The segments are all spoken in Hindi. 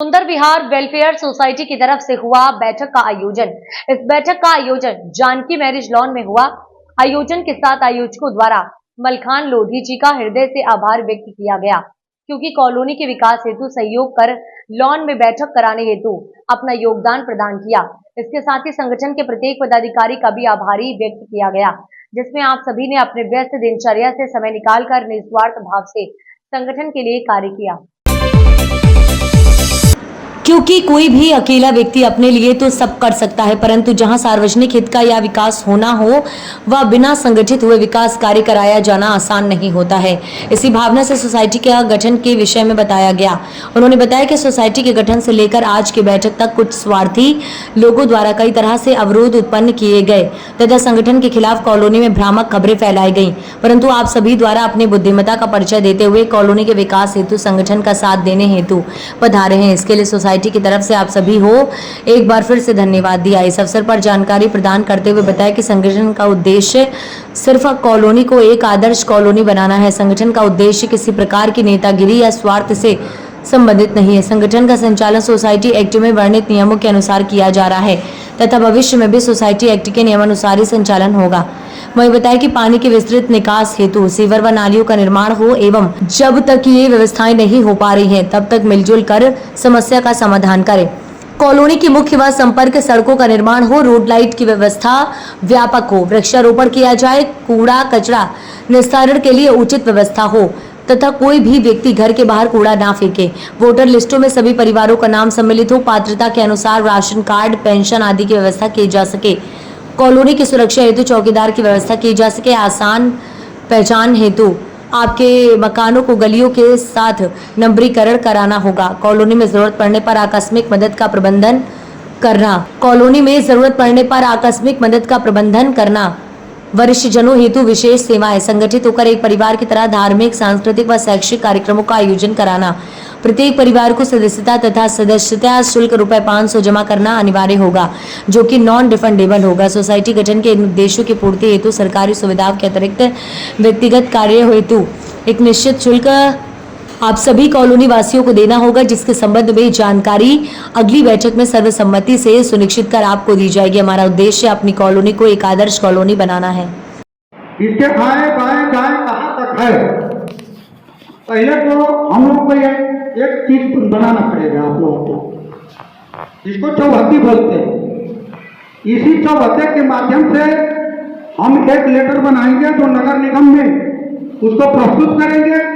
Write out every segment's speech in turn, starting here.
सुंदर विहार वेलफेयर सोसाइटी की तरफ से हुआ बैठक का आयोजन। इस बैठक का आयोजन जानकी मैरिज लॉन में हुआ। आयोजन के साथ आयोजकों द्वारा मलखान लोधी जी का हृदय से आभार व्यक्त किया गया, क्योंकि कॉलोनी के विकास हेतु सहयोग कर लॉन में बैठक कराने हेतु अपना योगदान प्रदान किया। इसके साथ ही संगठन के प्रत्येक पदाधिकारी का भी आभारी व्यक्त किया गया, जिसमें आप सभी ने अपने व्यस्त दिनचर्या से समय निकालकर निस्वार्थ भाव से संगठन के लिए कार्य किया। क्योंकि कोई भी अकेला व्यक्ति अपने लिए तो सब कर सकता है, परंतु जहां सार्वजनिक हित का या विकास होना हो, वह बिना संगठित हुए विकास कार्य कराया जाना आसान नहीं होता है। इसी भावना से सोसाइटी के गठन के विषय में बताया गया। उन्होंने बताया कि सोसाइटी के गठन से लेकर आज की बैठक तक कुछ स्वार्थी लोगों द्वारा कई तरह से अवरोध उत्पन्न किए गए तथा संगठन के खिलाफ कॉलोनी में भ्रामक खबरें फैलाई गई, परंतु आप सभी द्वारा अपनी बुद्धिमत्ता का परिचय देते हुए कॉलोनी के विकास हेतु संगठन का साथ देने हेतु पधारे हैं। इसके लिए सोसाइटी की तरफ से आप सभी हो एक बार फिर से धन्यवाद दिया। इस अवसर पर जानकारी प्रदान करते हुए बताया कि संगठन का उद्देश्य सिर्फ कॉलोनी को एक आदर्श कॉलोनी बनाना है। संगठन का उद्देश्य किसी प्रकार की नेतागिरी या स्वार्थ से संबंधित नहीं है। संगठन का संचालन सोसाइटी एक्ट में वर्णित नियमों के अनुसार किया जा रहा है तथा भविष्य में भी सोसाइटी एक्ट के नियमानुसार ही संचालन होगा। वही बताया कि पानी के विस्तृत निकास हेतु सीवर व नालियों का निर्माण हो एवं जब तक ये व्यवस्थाएं नहीं हो पा रही हैं, तब तक मिलजुल कर समस्या का समाधान करें। कॉलोनी की मुख्य व संपर्क सड़कों का निर्माण हो, रोड लाइट की व्यवस्था व्यापक हो, वृक्षारोपण किया जाए, कूड़ा कचरा निस्तारण के लिए उचित व्यवस्था हो तथा कोई भी व्यक्ति घर के बाहर कूड़ा ना फेंके। वोटर लिस्टों में सभी परिवारों का नाम सम्मिलित हो, पात्रता के अनुसार राशन कार्ड, पेंशन आदि की व्यवस्था की जा सके। कॉलोनी की सुरक्षा हेतु चौकीदार की व्यवस्था की जा सके। आसान पहचान हेतु आपके मकानों को गलियों के साथ नंबरीकरण कराना होगा। कॉलोनी में जरूरत पड़ने पर आकस्मिक मदद का प्रबंधन करना। कॉलोनी में जरूरत पड़ने पर आकस्मिक मदद का प्रबंधन करना। वरिष्ठ जनों हेतु विशेष सेवाएं संगठित होकर एक परिवार की तरह धार्मिक, सांस्कृतिक व शैक्षिक कार्यक्रमों का आयोजन कराना। प्रत्येक परिवार को सदस्यता तथा सदस्यता शुल्क ₹500 जमा करना अनिवार्य होगा, जो कि नॉन रिफंडेबल होगा। सोसाइटी गठन के उद्देश्यों की पूर्ति हेतु सरकारी सुविधाओं के अतिरिक्त व्यक्तिगत कार्य हेतु एक निश्चित शुल्क आप सभी कॉलोनी वासियों को देना होगा, जिसके संबंध में जानकारी अगली बैठक में सर्वसम्मति से सुनिश्चित कर आपको दी जाएगी। हमारा उद्देश्य अपनी कॉलोनी को एक आदर्श कॉलोनी बनाना है। इसके आए बाएं दाएं कहाँ तक है, पहले तो हम लोग को एक चीज बनाना पड़ेगा। आप लोगों को इसको चौहद्दी बोलते हैं। इसी चौहद्दे के माध्यम से हम एक लेटर बनाएंगे जो नगर निगम में उसको प्रस्तुत करेंगे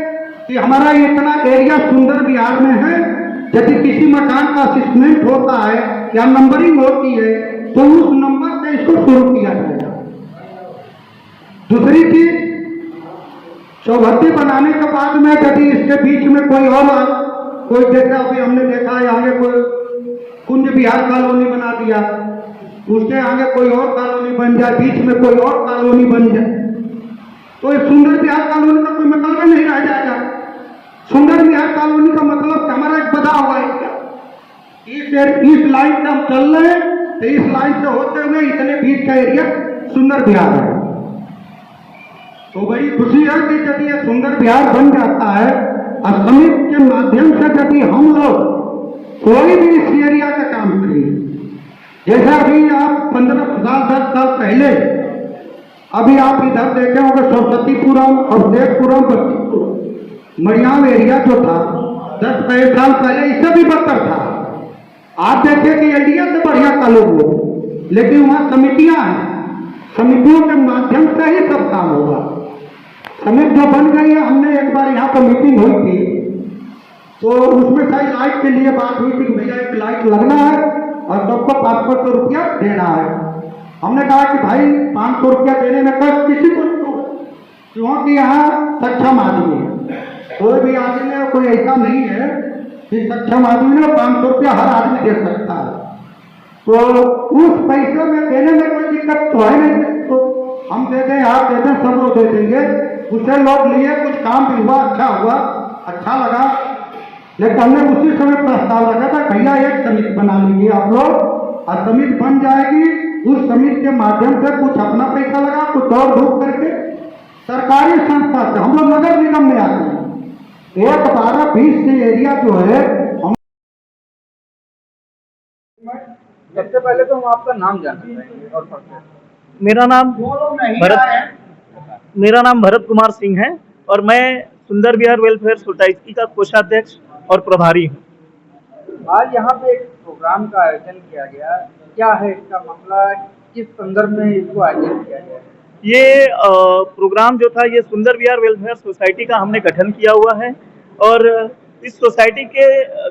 कि हमारा इतना एरिया सुंदर विहार में है। यदि किसी मकान का असेसमेंट होता है या नंबरिंग होती है तो उस नंबर से इसको शुरू किया जाएगा। दूसरी चीज, चौहद्दी बनाने के बाद में यदि इसके बीच में कोई जैसे अभी हमने देखा है आगे कोई कुंज विहार कॉलोनी बना दिया, उसके आगे कोई और कॉलोनी बन जाए, बीच में कोई और कॉलोनी बन जाए, तो इस सुंदर विहार कॉलोनी का कोई मतलब नहीं रह जाएगा। सुंदर विहार कॉलोनी का मतलब हमारा एक बधा हुआ है क्या, इस लाइन से हम चल रहे हैं तो इस लाइन से होते हुए इतने बीच का एरिया सुंदर विहार है। तो बड़ी खुशी है कि यदि ये सुंदर विहार बन जाता है और समिति के माध्यम से यदि हम लोग कोई भी इस एरिया का काम करेंगे, जैसा अभी आप 15 साल 10 साल पहले अभी आप इधर देखे होंगे सरस्वतीपुरम और देवपुरम, मरियाम एरिया जो था 10-15 साल पहले इससे भी बदतर था। आप देखें कि एरिया से बढ़िया कॉलोनी हो, लेकिन वहाँ समितियां हैं, समितियों के माध्यम से ही सब काम होगा। समिति जो बन गई है, हमने एक बार यहाँ पर मीटिंग हुई थी तो उसमें सारी लाइट के लिए बात हुई थी कि भैया एक लाइट लगना है और सबको 500 रुपया देना है। हमने कहा कि भाई 500 रुपया देने में कष्ट किसी को नहीं होगा, क्योंकि यहाँ सक्षम आदमी है, कोई भी आदमी है, कोई ऐसा नहीं है कि सक्षम आदमी ने 500 रुपया हर आदमी दे सकता है। तो उस पैसे में देने में कोई दिक्कत तो है नहीं, तो हम दे दें, आप दे दें, सब लोग दे देंगे। उससे लोग लिए, कुछ काम भी हुआ, अच्छा हुआ, अच्छा लगा। लेकिन हमने उसी समय प्रस्ताव रखा था भैया एक समिति बना लीजिए आप लोग, और समिति बन जाएगी, उस समिति के माध्यम से कुछ अपना पैसा लगा, कुछ और धूप करके सरकारी संस्था से हम लोग नगर निगम में आते हैं। 1/12-20 एरिया जो है सबसे पहले तो हम आपका नाम जानना चाहेंगे और परिचय। मेरा नाम भरत कुमार सिंह है और मैं सुंदर विहार वेलफेयर सोसाइटी का कोषाध्यक्ष और प्रभारी हूँ। आज यहाँ पे एक प्रोग्राम का आयोजन किया गया, क्या है इसका मामला, किस संदर्भ में इसको आयोजित किया गया? ये प्रोग्राम जो था, ये सुंदर विहार वेलफेयर सोसाइटी का हमने गठन किया हुआ है और इस सोसाइटी के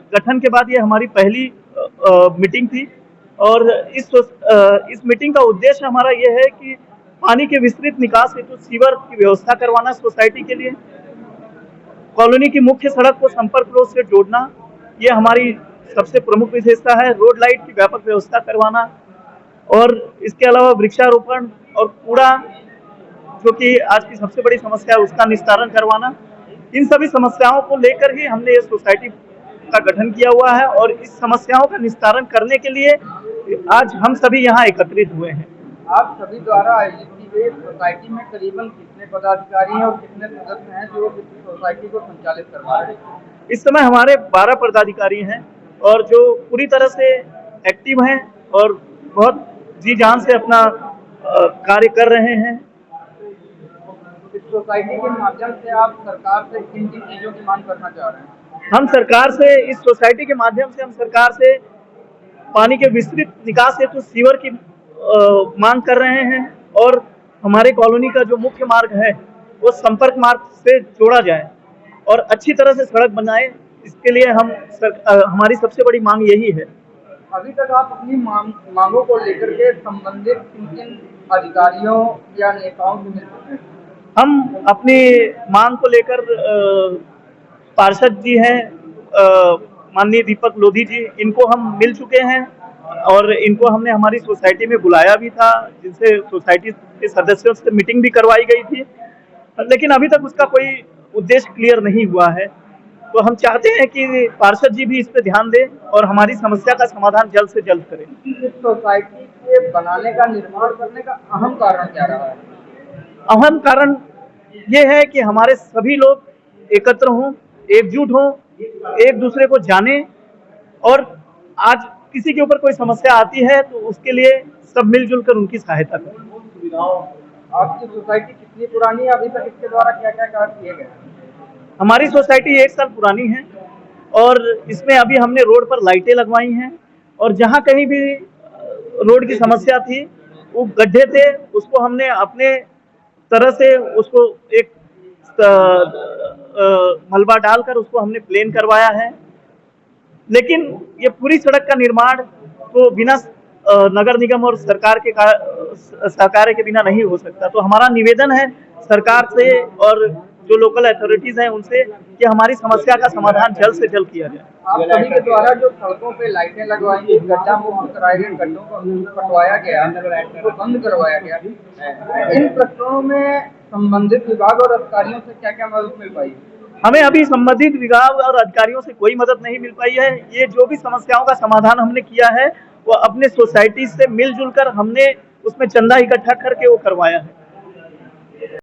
गठन के बाद ये हमारी पहली मीटिंग थी और इस मीटिंग का उद्देश्य हमारा ये है कि पानी के विस्तृत निकास हेतु सीवर की व्यवस्था करवाना, सोसाइटी के लिए कॉलोनी की मुख्य सड़क को संपर्क रोड से जोड़ना, ये हमारी सबसे प्रमुख विशेषता है। रोड लाइट की व्यापक व्यवस्था करवाना और इसके अलावा वृक्षारोपण और कूड़ा, जो कि आज की सबसे बड़ी समस्या है, उसका निस्तारण करवाना। इन सभी समस्याओं को लेकर ही हमने ये सोसाइटी का गठन किया हुआ है और इस समस्याओं का निस्तारण करने के लिए आज हम सभी यहाँ एकत्रित हुए हैं। आप सभी द्वारा आयोजित की गई सोसाइटी में करीबन कितने पदाधिकारी हैं और कितने सदस्य हैं जो इस सोसाइटी को संचालित करवा रहे हैं? इस समय हमारे 12 पदाधिकारी हैं और जो पूरी तरह से एक्टिव हैं और बहुत जी जान से अपना कार्य कर रहे हैं। इस सोसाइटी के माध्यम से आप सरकार से किन किन चीजों की मांग करना चाह रहे हैं? हम सरकार से, इस सोसाइटी के माध्यम से हम सरकार से पानी के विस्तृत निकास हेतु सीवर की मांग कर रहे हैं और हमारे कॉलोनी का जो मुख्य मार्ग है वो संपर्क मार्ग से जोड़ा जाए और अच्छी तरह से सड़क बनाए। इसके लिए हमारी सबसे बड़ी मांग यही है। अभी तक आप अपनी मांगों को लेकर के संबंधित किन अधिकारियों या नेताओं से मिल चुके हैं? हम अपनी मांग को लेकर पार्षद जी हैं, माननीय दीपक लोधी जी, इनको हम मिल चुके हैं और इनको हमने हमारी सोसाइटी में बुलाया भी था, जिनसे सोसाइटी के सदस्यों से मीटिंग भी करवाई गई थी, लेकिन अभी तक उसका कोई उद्देश्य क्लियर नहीं हुआ है। तो हम चाहते हैं कि पार्षद जी भी इस पर ध्यान दें और हमारी समस्या का समाधान जल्द से जल्द करें। इस सोसाइटी के बनाने का, निर्माण करने का अहम कारण क्या रहा है? अहम कारण ये है कि हमारे सभी लोग एकत्र हों, एकजुट हों, एक दूसरे को जाने और आज किसी के ऊपर कोई समस्या आती है तो उसके लिए सब मिलजुल कर उनकी सहायता करें। आपकी सोसाइटी कितनी पुरानी है? अभी तक इसके द्वारा क्या क्या कार्य किए गए? हमारी सोसाइटी 1 साल पुरानी है और इसमें अभी हमने रोड पर लाइटें लगवाई हैं और जहाँ कहीं भी रोड की समस्या थी, वो गड्ढे थे, उसको हमने अपने तरह से उसको एक मलबा डालकर उसको हमने प्लेन करवाया है। लेकिन ये पूरी सड़क का निर्माण तो बिना नगर निगम और सरकार के सहकार्य के बिना नहीं हो सकता। तो हमारा निवेदन है सरकार से और जो लोकल अथॉरिटीज हैं उनसे कि हमारी समस्या का समाधान जल्द से जल्द किया जाए। आप सभी के द्वारा जो सड़कों पे लाइटें लगवाई गई, गड्ढा मुक्त कराए गए, गड्ढों को कटवाया गया, तो बंद करवाया गया, इन प्रकरणों में संबंधित विभाग और अधिकारियों से क्या क्या मदद मिल पाई? हमें अभी संबंधित विभाग और अधिकारियों से कोई मदद नहीं मिल पाई है। ये जो भी समस्याओं का समाधान हमने किया है वो अपने सोसाइटी से मिलजुल कर हमने उसमें चंदा इकट्ठा करके वो करवाया है।